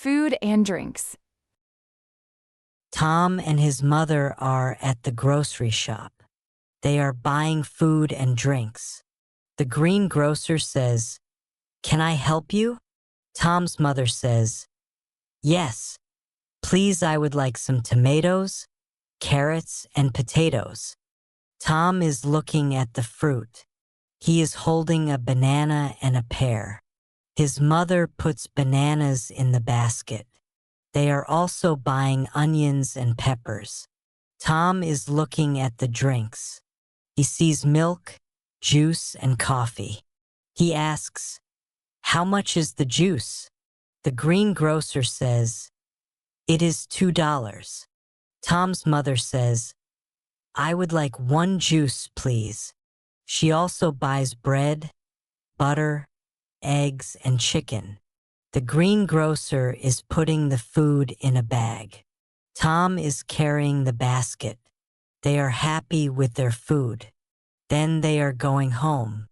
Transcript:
food and drinks. Tom and his mother are at the grocery shop. They are buying food and drinks. The green grocer says, "Can I help you?" Tom's mother says, "Yes, please, I would like some tomatoes, carrots, and potatoes." Tom is looking at the fruit. He is holding a banana and a pear. His mother puts bananas in the basket. They are also buying onions and peppers. Tom is looking at the drinks. He sees milk, juice, and coffee. He asks, "How much is the juice?" The green grocer says, "It is $2." Tom's mother says, "I would like one juice, please." She also buys bread, butter, eggs, and chicken. The green grocer is putting the food in a bag. Tom is carrying the basket. They are happy with their food. Then they are going home.